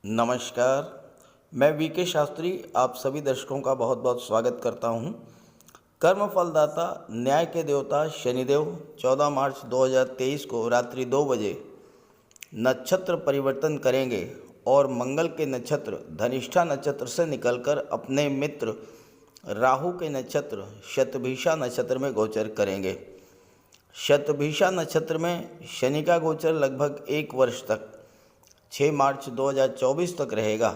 नमस्कार। मैं वीके शास्त्री आप सभी दर्शकों का बहुत बहुत स्वागत करता हूं। कर्म फलदाता न्याय के देवता शनिदेव 14 मार्च 2023 को रात्रि 2 बजे नक्षत्र परिवर्तन करेंगे और मंगल के नक्षत्र धनिष्ठा नक्षत्र से निकलकर अपने मित्र राहु के नक्षत्र शतभिषा नक्षत्र में गोचर करेंगे। शतभिषा नक्षत्र में शनि का गोचर लगभग 1 वर्ष तक 6 मार्च 2024 तक रहेगा।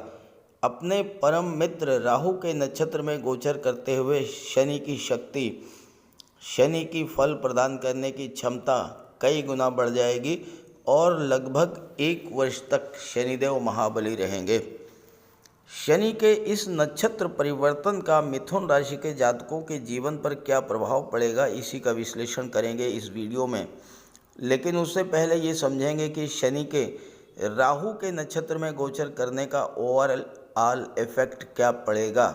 अपने परम मित्र राहु के नक्षत्र में गोचर करते हुए शनि की शक्ति, शनि की फल प्रदान करने की क्षमता कई गुना बढ़ जाएगी और लगभग 1 वर्ष तक शनिदेव महाबली रहेंगे। शनि के इस नक्षत्र परिवर्तन का मिथुन राशि के जातकों के जीवन पर क्या प्रभाव पड़ेगा, इसी का विश्लेषण करेंगे इस वीडियो में। लेकिन उससे पहले ये समझेंगे कि शनि के राहु के नक्षत्र में गोचर करने का ओवरऑल इफेक्ट क्या पड़ेगा।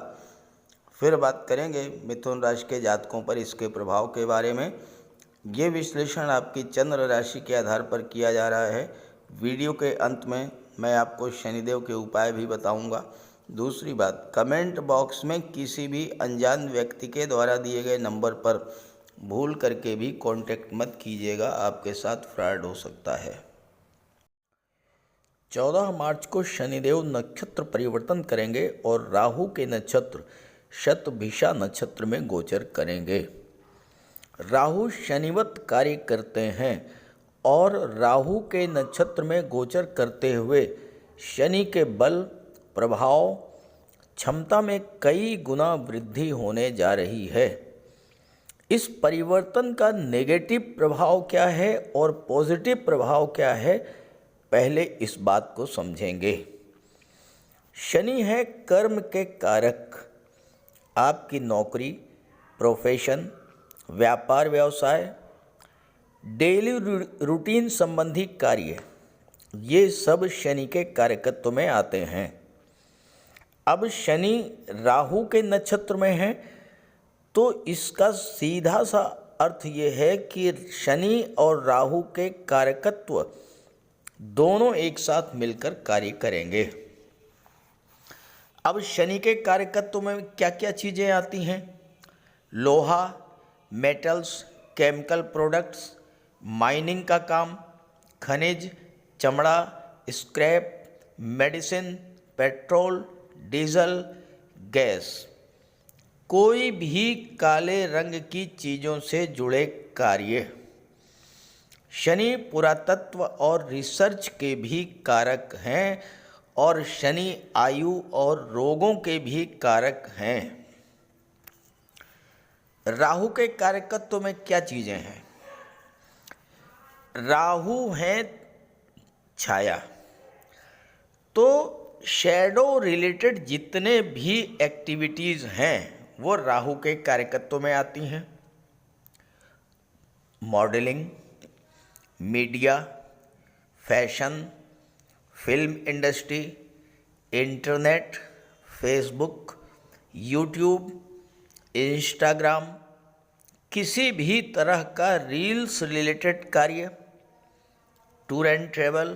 फिर बात करेंगे मिथुन राशि के जातकों पर इसके प्रभाव के बारे में। ये विश्लेषण आपकी चंद्र राशि के आधार पर किया जा रहा है। वीडियो के अंत में मैं आपको शनिदेव के उपाय भी बताऊंगा। दूसरी बात, कमेंट बॉक्स में किसी भी अनजान व्यक्ति के द्वारा दिए गए नंबर पर भूल करके भी कांटेक्ट मत कीजिएगा, आपके साथ फ्रॉड हो सकता है। 14 मार्च को शनिदेव नक्षत्र परिवर्तन करेंगे और राहु के नक्षत्र शतभिषा नक्षत्र में गोचर करेंगे। राहु शनिवत कार्य करते हैं और राहु के नक्षत्र में गोचर करते हुए शनि के बल, प्रभाव, क्षमता में कई गुना वृद्धि होने जा रही है। इस परिवर्तन का नेगेटिव प्रभाव क्या है और पॉजिटिव प्रभाव क्या है, पहले इस बात को समझेंगे। शनि है कर्म के कारक। आपकी नौकरी, प्रोफेशन, व्यापार व्यवसाय, डेली रूटीन संबंधी कार्य, ये सब शनि के कारकत्व में आते हैं। अब शनि राहु के नक्षत्र में है तो इसका सीधा सा अर्थ ये है कि शनि और राहु के कारकत्व दोनों एक साथ मिलकर कार्य करेंगे। अब शनि के कारकत्व में क्या क्या चीज़ें आती हैं? लोहा, मेटल्स, केमिकल प्रोडक्ट्स, माइनिंग का काम, खनिज, चमड़ा, scrap, medicine, petrol, diesel, gas, कोई भी काले रंग की चीज़ों से जुड़े कार्य। शनि पुरातत्व और रिसर्च के भी कारक हैं और शनि आयु और रोगों के भी कारक हैं। राहु के कारकत्व में क्या चीज़ें हैं? राहु है छाया, तो शैडो रिलेटेड जितने भी एक्टिविटीज़ हैं वो राहु के कारकत्व में आती हैं। Modelling, media, fashion, film industry, internet, Facebook, YouTube, Instagram, किसी भी तरह का रील्स रिलेटेड कार्य, tour and travel,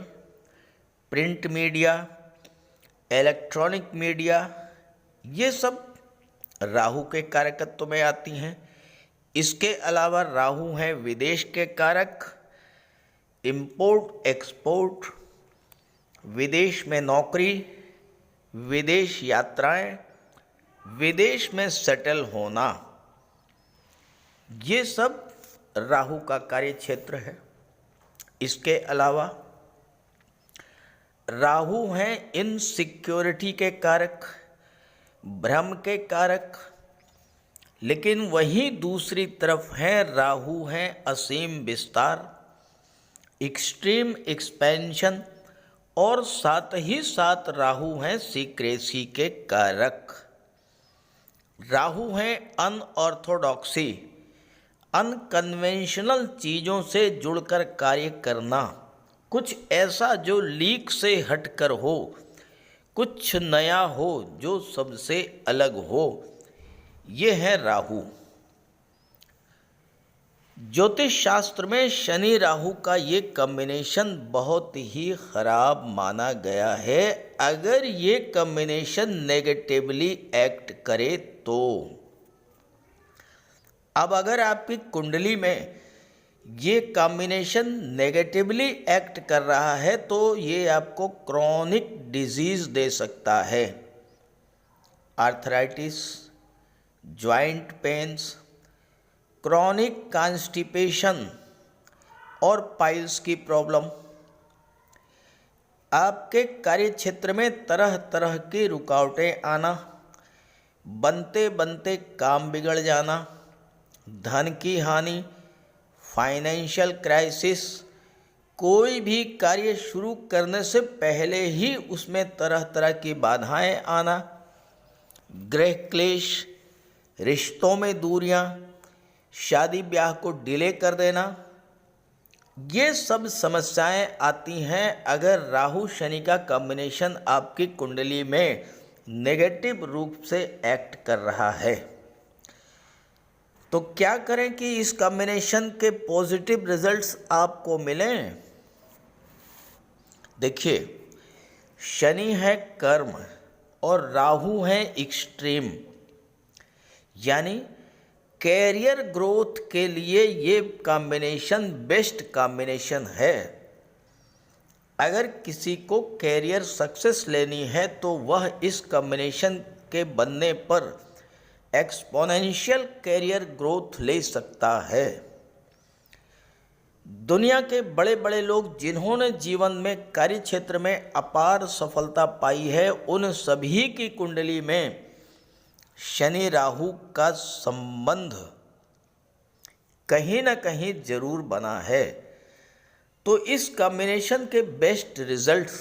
print media, electronic media, ये सब राहु के कारकत्व में आती हैं। इसके अलावा राहु हैं विदेश के कारक, इंपोर्ट एक्सपोर्ट, विदेश में नौकरी, विदेश यात्राएं, विदेश में सेटल होना, ये सब राहु का कार्य क्षेत्र है। इसके अलावा राहु हैं इनसिक्योरिटी के कारक, भ्रम के कारक, लेकिन वहीं दूसरी तरफ हैं राहु हैं असीम विस्तार, एक्सट्रीम एक्सपेंशन, और साथ ही साथ राहु हैं सीक्रेसी के कारक। राहु हैं अनऑर्थोडॉक्सी, अनकन्वेंशनल चीज़ों से जुड़कर कार्य करना, कुछ ऐसा जो लीक से हटकर हो, कुछ नया हो जो सबसे अलग हो, ये है राहु। ज्योतिष शास्त्र में शनि राहु का ये कॉम्बिनेशन बहुत ही खराब माना गया है। अगर ये कॉम्बिनेशन नेगेटिवली एक्ट करे तो अब अगर आपकी कुंडली में ये कॉम्बिनेशन नेगेटिवली एक्ट कर रहा है तो ये आपको क्रॉनिक डिजीज दे सकता है। Arthritis, joint pains, chronic constipation और पाइल्स की प्रॉब्लम, आपके कार्य क्षेत्र में तरह तरह की रुकावटें आना, बनते बनते काम बिगड़ जाना, धन की हानि, फाइनेंशियल क्राइसिस, कोई भी कार्य शुरू करने से पहले ही उसमें तरह तरह की बाधाएं आना, गृह क्लेश, रिश्तों में दूरियां, शादी ब्याह को डिले कर देना, ये सब समस्याएं आती हैं अगर राहु शनि का कॉम्बिनेशन आपकी कुंडली में नेगेटिव रूप से एक्ट कर रहा है। तो क्या करें कि इस कॉम्बिनेशन के पॉजिटिव रिजल्ट्स आपको मिलें? देखिए, शनि है कर्म और राहु है एक्सट्रीम, यानी कैरियर ग्रोथ के लिए ये कॉम्बिनेशन बेस्ट कॉम्बिनेशन है। अगर किसी को कैरियर सक्सेस लेनी है तो वह इस कॉम्बिनेशन के बनने पर एक्सपोनेंशियल कैरियर ग्रोथ ले सकता है। दुनिया के बड़े बड़े लोग जिन्होंने जीवन में कार्य क्षेत्र में अपार सफलता पाई है, उन सभी की कुंडली में शनि राहु का संबंध कहीं ना कहीं जरूर बना है। तो इस कॉम्बिनेशन के बेस्ट रिजल्ट्स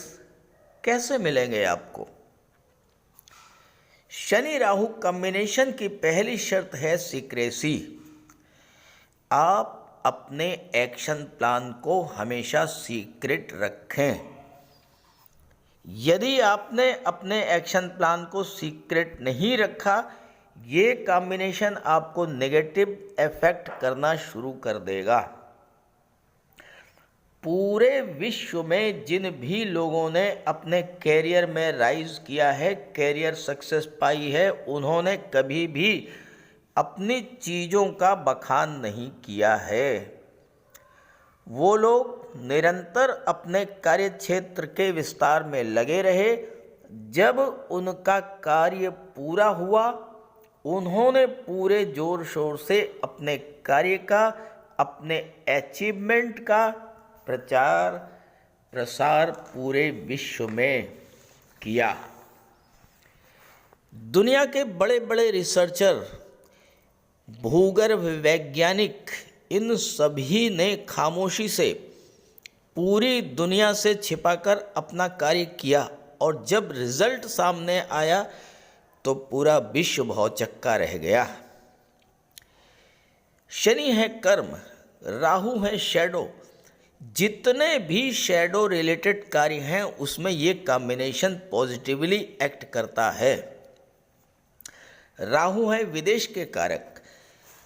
कैसे मिलेंगे आपको? शनि राहु कॉम्बिनेशन की पहली शर्त है सीक्रेसी। आप अपने एक्शन प्लान को हमेशा सीक्रेट रखें। यदि आपने अपने एक्शन प्लान को सीक्रेट नहीं रखा, ये कॉम्बिनेशन आपको नेगेटिव इफेक्ट करना शुरू कर देगा। पूरे विश्व में जिन भी लोगों ने अपने कैरियर में राइज किया है, कैरियर सक्सेस पाई है, उन्होंने कभी भी अपनी चीज़ों का बखान नहीं किया है। वो लोग निरंतर अपने कार्य क्षेत्र के विस्तार में लगे रहे। जब उनका कार्य पूरा हुआ, उन्होंने पूरे जोर शोर से अपने कार्य का, अपने अचीवमेंट का प्रचार प्रसार पूरे विश्व में किया। दुनिया के बड़े बड़े रिसर्चर, भूगर्भ वैज्ञानिक, इन सभी ने खामोशी से पूरी दुनिया से छिपाकर अपना कार्य किया और जब रिजल्ट सामने आया तो पूरा विश्व भौचक्का रह गया। शनि है कर्म, राहु है शैडो। जितने भी शैडो रिलेटेड कार्य हैं उसमें ये कॉम्बिनेशन पॉजिटिवली एक्ट करता है। राहु है विदेश के कारक।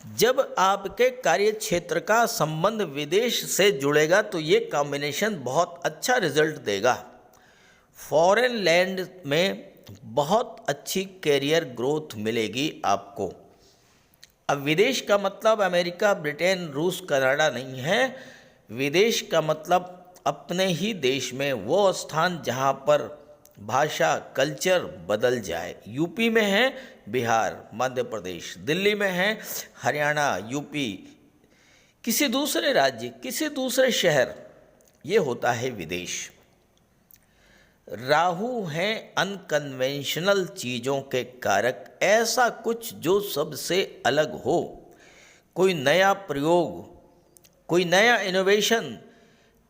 जब आपके कार्य क्षेत्र का संबंध विदेश से जुड़ेगा तो ये कॉम्बिनेशन बहुत अच्छा रिजल्ट देगा। फॉरेन लैंड में बहुत अच्छी कैरियर ग्रोथ मिलेगी आपको। अब विदेश का मतलब अमेरिका, ब्रिटेन, रूस, कनाडा नहीं है। विदेश का मतलब अपने ही देश में वो स्थान जहाँ पर भाषा, कल्चर बदल जाए। यूपी में है बिहार, मध्य प्रदेश, दिल्ली में है हरियाणा, यूपी, किसी दूसरे राज्य, किसी दूसरे शहर, ये होता है विदेश। राहु हैं अनकन्वेंशनल चीज़ों के कारक, ऐसा कुछ जो सबसे अलग हो, कोई नया प्रयोग, कोई नया इनोवेशन।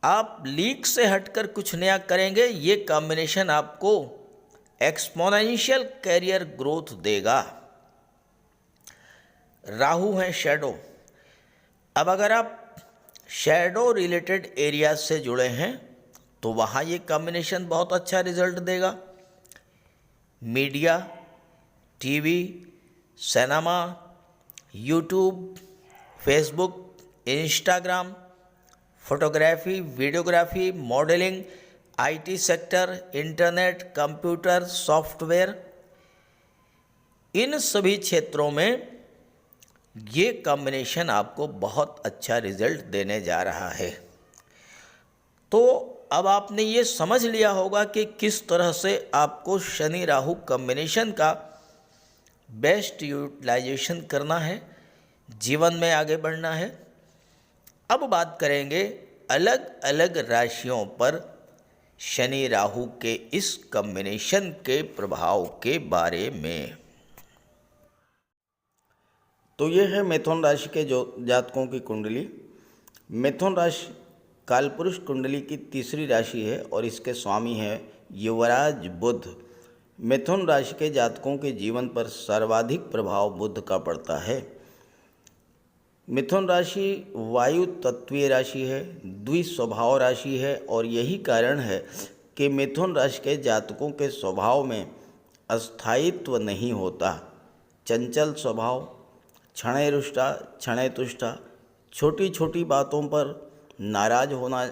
आप लीक से हटकर कुछ नया करेंगे, ये कॉम्बिनेशन आपको एक्सपोनेंशियल कैरियर ग्रोथ देगा। राहु है शैडो। अब अगर आप शैडो रिलेटेड एरिया से जुड़े हैं तो वहाँ ये कॉम्बिनेशन बहुत अच्छा रिजल्ट देगा। Media, TV, cinema, YouTube, Facebook, Instagram, photography, videography, modelling, IT sector, internet, computer, software, इन सभी क्षेत्रों में ये कॉम्बिनेशन आपको बहुत अच्छा रिजल्ट देने जा रहा है। तो अब आपने ये समझ लिया होगा कि किस तरह से आपको शनि राहु कॉम्बिनेशन का बेस्ट यूटिलाइजेशन करना है, जीवन में आगे बढ़ना है। अब बात करेंगे अलग अलग राशियों पर शनि राहु के इस कॉम्बिनेशन के प्रभाव के बारे में। तो ये है मिथुन राशि के जो जातकों की कुंडली। मिथुन राशि कालपुरुष कुंडली की तीसरी राशि है और इसके स्वामी है युवराज बुध। मिथुन राशि के जातकों के जीवन पर सर्वाधिक प्रभाव बुध का पड़ता है। मिथुन राशि वायु तत्वीय राशि है, द्विस्वभाव राशि है और यही कारण है कि मिथुन राशि के जातकों के स्वभाव में अस्थायित्व नहीं होता। चंचल स्वभाव, क्षणे रुष्टा क्षणे तुष्टा, छोटी छोटी बातों पर नाराज होना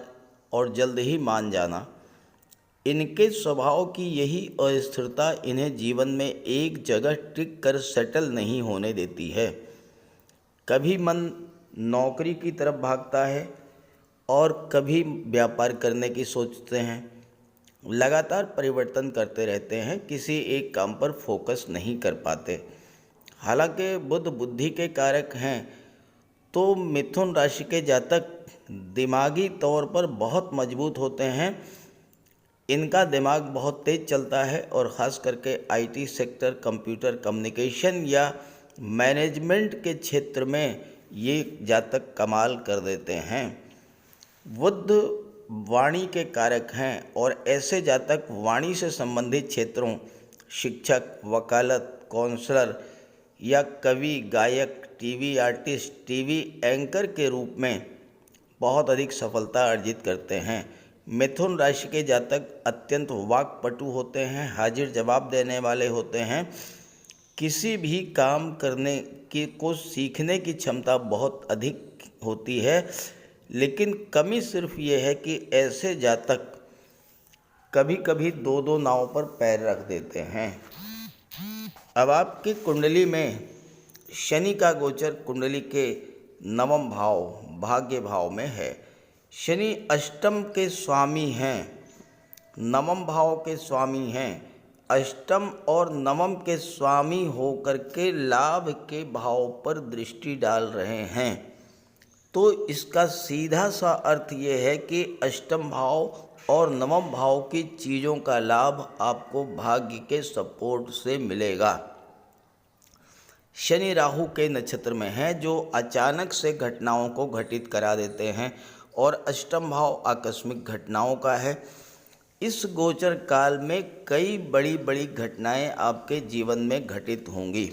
और जल्द ही मान जाना, इनके स्वभाव की यही अस्थिरता इन्हें जीवन में एक जगह टिक कर सेटल नहीं होने देती है। कभी मन नौकरी की तरफ भागता है और कभी व्यापार करने की सोचते हैं। लगातार परिवर्तन करते रहते हैं, किसी एक काम पर फोकस नहीं कर पाते। हालांकि बुध बुद्धि के कारक हैं, तो मिथुन राशि के जातक दिमागी तौर पर बहुत मजबूत होते हैं। इनका दिमाग बहुत तेज चलता है और ख़ास करके आईटी सेक्टर, कंप्यूटर, कम्युनिकेशन या मैनेजमेंट के क्षेत्र में ये जातक कमाल कर देते हैं। बुध वाणी के कारक हैं और ऐसे जातक वाणी से संबंधित क्षेत्रों, शिक्षक, वकालत, काउंसलर या कवि, गायक, टीवी आर्टिस्ट, टीवी एंकर के रूप में बहुत अधिक सफलता अर्जित करते हैं। मिथुन राशि के जातक अत्यंत वाक्पटु होते हैं, हाजिर जवाब देने वाले होते हैं। किसी भी काम करने की को सीखने की क्षमता बहुत अधिक होती है, लेकिन कमी सिर्फ ये है कि ऐसे जातक कभी कभी दो दो नाव पर पैर रख देते हैं। अब आपकी कुंडली में शनि का गोचर कुंडली के नवम भाव भाग्य भाव में है। शनि अष्टम के स्वामी हैं, नवम भाव के स्वामी हैं। अष्टम और नवम के स्वामी होकर के लाभ के भाव पर दृष्टि डाल रहे हैं। तो इसका सीधा सा अर्थ ये है कि अष्टम भाव और नवम भाव की चीज़ों का लाभ आपको भाग्य के सपोर्ट से मिलेगा। शनि राहु के नक्षत्र में है, जो अचानक से घटनाओं को घटित करा देते हैं, और अष्टम भाव आकस्मिक घटनाओं का है। इस गोचर काल में कई बड़ी बड़ी घटनाएं आपके जीवन में घटित होंगी।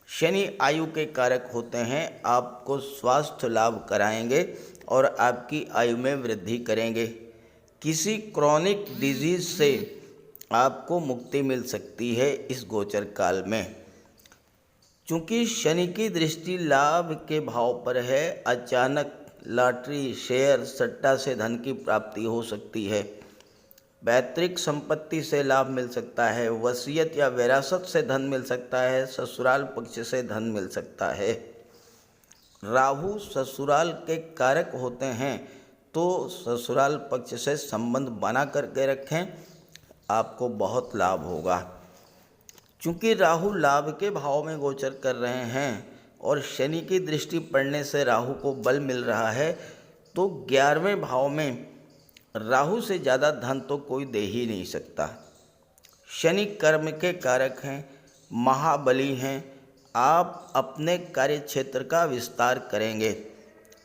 शनि आयु के कारक होते हैं, आपको स्वास्थ्य लाभ कराएंगे और आपकी आयु में वृद्धि करेंगे। किसी क्रॉनिक डिजीज से आपको मुक्ति मिल सकती है इस गोचर काल में। चूँकि शनि की दृष्टि लाभ के भाव पर है, अचानक लॉटरी, शेयर, सट्टा से धन की प्राप्ति हो सकती है। पैतृक संपत्ति से लाभ मिल सकता है, वसीयत या विरासत से धन मिल सकता है, ससुराल पक्ष से धन मिल सकता है। राहु ससुराल के कारक होते हैं, तो ससुराल पक्ष से संबंध बना करके रखें, आपको बहुत लाभ होगा। चूँकि राहु लाभ के भाव में गोचर कर रहे हैं और शनि की दृष्टि पड़ने से राहु को बल मिल रहा है, तो 11वें भाव में राहु से ज़्यादा धन तो कोई दे ही नहीं सकता। शनि कर्म के कारक हैं, महाबली हैं। आप अपने कार्य क्षेत्र का विस्तार करेंगे,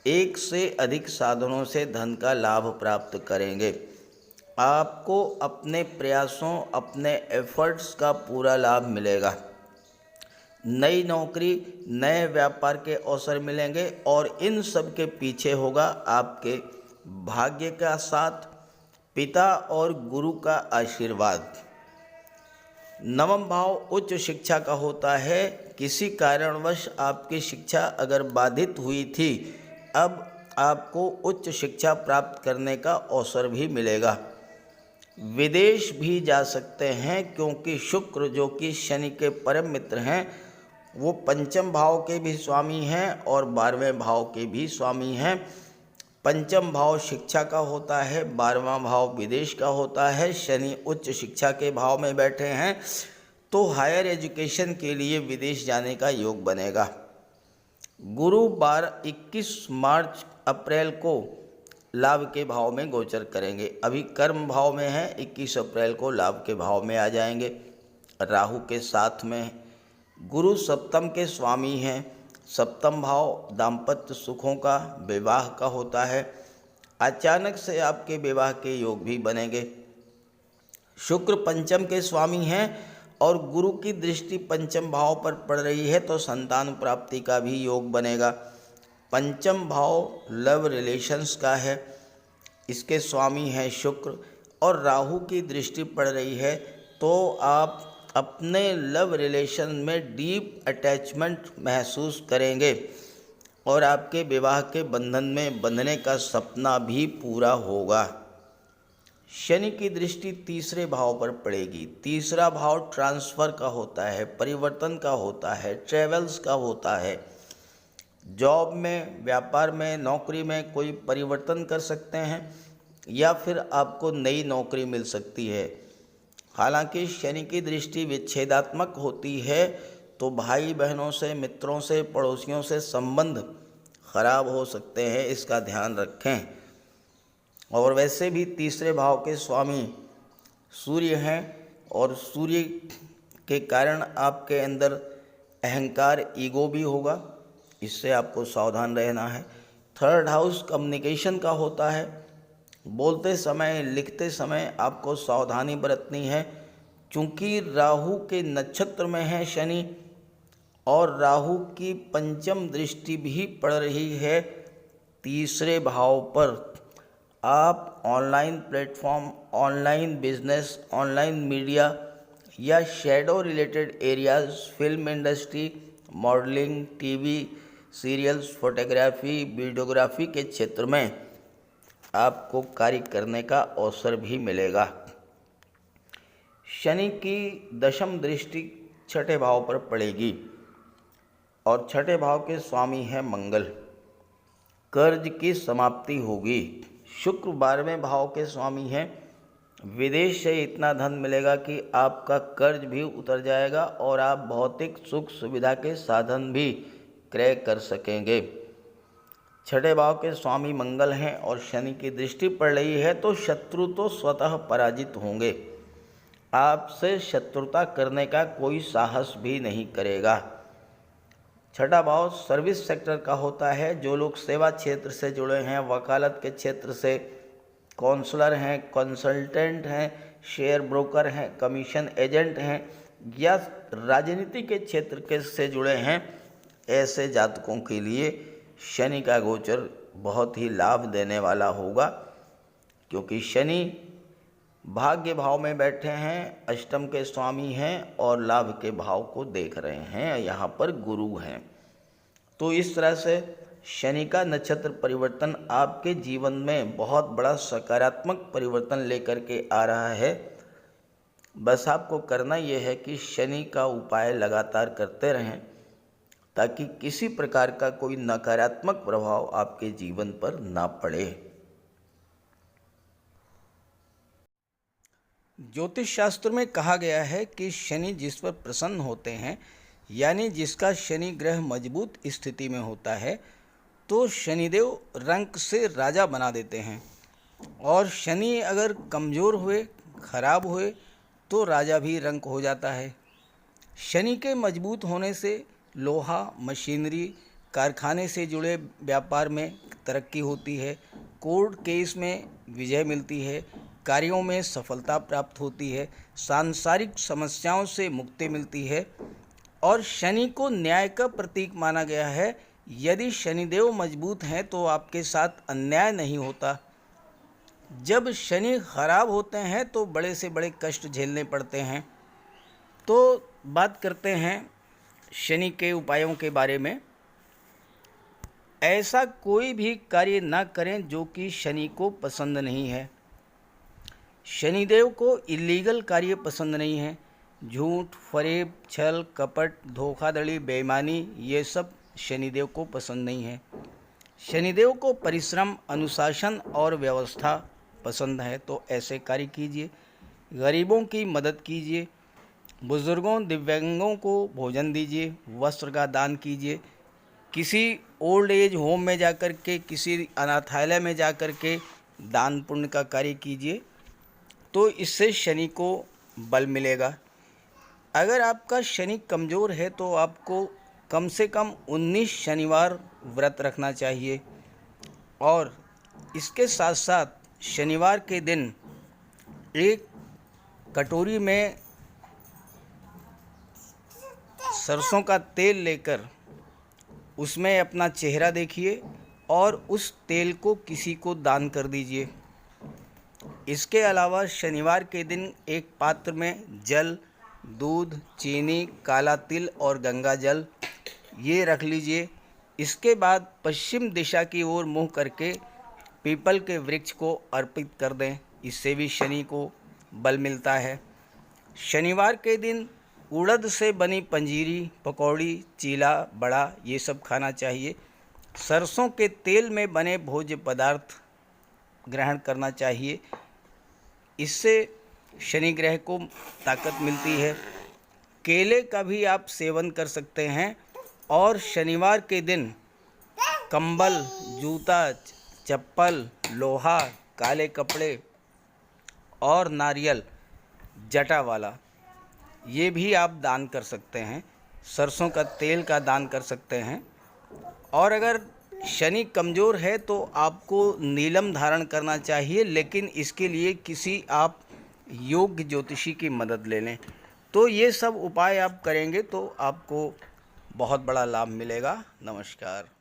एक से अधिक साधनों से धन का लाभ प्राप्त करेंगे। आपको अपने प्रयासों, अपने एफर्ट्स का पूरा लाभ मिलेगा। नई नौकरी, नए व्यापार के अवसर मिलेंगे और इन सब के पीछे होगा आपके भाग्य का साथ, पिता और गुरु का आशीर्वाद। नवम भाव उच्च शिक्षा का होता है। किसी कारणवश आपकी शिक्षा अगर बाधित हुई थी अब आपको उच्च शिक्षा प्राप्त करने का अवसर भी मिलेगा। विदेश भी जा सकते हैं, क्योंकि शुक्र जो कि शनि के परम मित्र हैं वो पंचम भाव के भी स्वामी हैं और 12वें भाव के भी स्वामी हैं। पंचम भाव शिक्षा का होता है, 12वां भाव विदेश का होता है। शनि उच्च शिक्षा के भाव में बैठे हैं तो हायर एजुकेशन के लिए विदेश जाने का योग बनेगा। गुरु 21 मार्च अप्रैल को लाभ के भाव में गोचर करेंगे। अभी कर्म भाव में है, 21 अप्रैल को लाभ के भाव में आ जाएंगे राहु के साथ में। गुरु सप्तम के स्वामी हैं। सप्तम भाव दाम्पत्य सुखों का, विवाह का होता है। अचानक से आपके विवाह के योग भी बनेंगे। शुक्र पंचम के स्वामी हैं और गुरु की दृष्टि पंचम भाव पर पड़ रही है तो संतान प्राप्ति का भी योग बनेगा। पंचम भाव लव रिलेशंस का है, इसके स्वामी हैं शुक्र और राहु की दृष्टि पड़ रही है तो आप अपने लव रिलेशन में डीप अटैचमेंट महसूस करेंगे और आपके विवाह के बंधन में बंधने का सपना भी पूरा होगा। शनि की दृष्टि तीसरे भाव पर पड़ेगी। तीसरा भाव ट्रांसफ़र का होता है, परिवर्तन का होता है, ट्रेवल्स का होता है। जॉब में, व्यापार में, नौकरी में कोई परिवर्तन कर सकते हैं या फिर आपको नई नौकरी मिल सकती है। हालांकि शनि की दृष्टि विच्छेदात्मक होती है तो भाई बहनों से, मित्रों से, पड़ोसियों से संबंध खराब हो सकते हैं, इसका ध्यान रखें। और वैसे भी तीसरे भाव के स्वामी सूर्य हैं और सूर्य के कारण आपके अंदर अहंकार, ईगो भी होगा, इससे आपको सावधान रहना है। थर्ड हाउस कम्युनिकेशन का होता है। बोलते समय, लिखते समय आपको सावधानी बरतनी है, क्योंकि राहु के नक्षत्र में है शनि और राहु की पंचम दृष्टि भी पड़ रही है तीसरे भाव पर। आप online platform, online business, online media या shadow related areas, film industry, modelling, TV serials, photography, videography के क्षेत्र में आपको कार्य करने का अवसर भी मिलेगा। शनि की दशम दृष्टि छठे भाव पर पड़ेगी और छठे भाव के स्वामी हैं मंगल। कर्ज की समाप्ति होगी। शुक्र 12वें भाव के स्वामी हैं। विदेश से इतना धन मिलेगा कि आपका कर्ज भी उतर जाएगा और आप भौतिक सुख सुविधा के साधन भी क्रय कर सकेंगे। छठे भाव के स्वामी मंगल हैं और शनि की दृष्टि पड़ रही है तो शत्रु तो स्वतः पराजित होंगे। आपसे शत्रुता करने का कोई साहस भी नहीं करेगा। छठा भाव सर्विस सेक्टर का होता है। जो लोग सेवा क्षेत्र से जुड़े हैं, वकालत के क्षेत्र से, काउंसलर हैं, कंसल्टेंट हैं, शेयर ब्रोकर हैं, कमीशन एजेंट हैं या राजनीति के क्षेत्र के से जुड़े हैं, ऐसे जातकों के लिए शनि का गोचर बहुत ही लाभ देने वाला होगा, क्योंकि शनि भाग्य भाव में बैठे हैं, अष्टम के स्वामी हैं और लाभ के भाव को देख रहे हैं। यहाँ पर गुरु हैं। तो इस तरह से शनि का नक्षत्र परिवर्तन आपके जीवन में बहुत बड़ा सकारात्मक परिवर्तन लेकर के आ रहा है। बस आपको करना यह है कि शनि का उपाय लगातार करते रहें ताकि किसी प्रकार का कोई नकारात्मक प्रभाव आपके जीवन पर ना पड़े। ज्योतिष शास्त्र में कहा गया है कि शनि जिस पर प्रसन्न होते हैं, यानी जिसका शनि ग्रह मजबूत स्थिति में होता है, तो शनिदेव रंक से राजा बना देते हैं और शनि अगर कमज़ोर हुए, खराब हुए तो राजा भी रंक हो जाता है। शनि के मजबूत होने से लोहा, मशीनरी, कारखाने से जुड़े व्यापार में तरक्की होती है, कोर्ट केस में विजय मिलती है, कार्यों में सफलता प्राप्त होती है, सांसारिक समस्याओं से मुक्ति मिलती है और शनि को न्याय का प्रतीक माना गया है। यदि शनिदेव मजबूत हैं तो आपके साथ अन्याय नहीं होता। जब शनि खराब होते हैं तो बड़े से बड़े कष्ट झेलने पड़ते हैं। तो बात करते हैं शनि के उपायों के बारे में। ऐसा कोई भी कार्य न करें जो कि शनि को पसंद नहीं है। शनिदेव को इलीगल कार्य पसंद नहीं है। झूठ, फरेब, छल, कपट, धोखाधड़ी, बेईमानी, ये सब शनिदेव को पसंद नहीं है। शनिदेव को परिश्रम, अनुशासन और व्यवस्था पसंद है, तो ऐसे कार्य कीजिए। गरीबों की मदद कीजिए, बुजुर्गों, दिव्यांगों को भोजन दीजिए, वस्त्र का दान कीजिए, किसी ओल्ड एज होम में जाकर के, किसी अनाथालय में जाकर के दान पुण्य का कार्य कीजिए, तो इससे शनि को बल मिलेगा। अगर आपका शनि कमज़ोर है तो आपको कम से कम 19 शनिवार व्रत रखना चाहिए। और इसके साथ साथ शनिवार के दिन एक कटोरी में सरसों का तेल लेकर उसमें अपना चेहरा देखिए और उस तेल को किसी को दान कर दीजिए। इसके अलावा शनिवार के दिन एक पात्र में जल, दूध, चीनी, काला तिल और गंगा जल ये रख लीजिए। इसके बाद पश्चिम दिशा की ओर मुँह करके पीपल के वृक्ष को अर्पित कर दें, इससे भी शनि को बल मिलता है। शनिवार के दिन उड़द से बनी पंजीरी, पकौड़ी, चीला, बड़ा ये सब खाना चाहिए। सरसों के तेल में बने भोज्य पदार्थ ग्रहण करना चाहिए, इससे शनि ग्रह को ताकत मिलती है। केले का भी आप सेवन कर सकते हैं। और शनिवार के दिन कंबल, जूता, चप्पल, लोहा, काले कपड़े और नारियल जटा वाला ये भी आप दान कर सकते हैं। सरसों का तेल का दान कर सकते हैं। और अगर शनि कमज़ोर है तो आपको नीलम धारण करना चाहिए, लेकिन इसके लिए किसी आप योग्य ज्योतिषी की मदद ले लें। तो ये सब उपाय आप करेंगे तो आपको बहुत बड़ा लाभ मिलेगा। नमस्कार।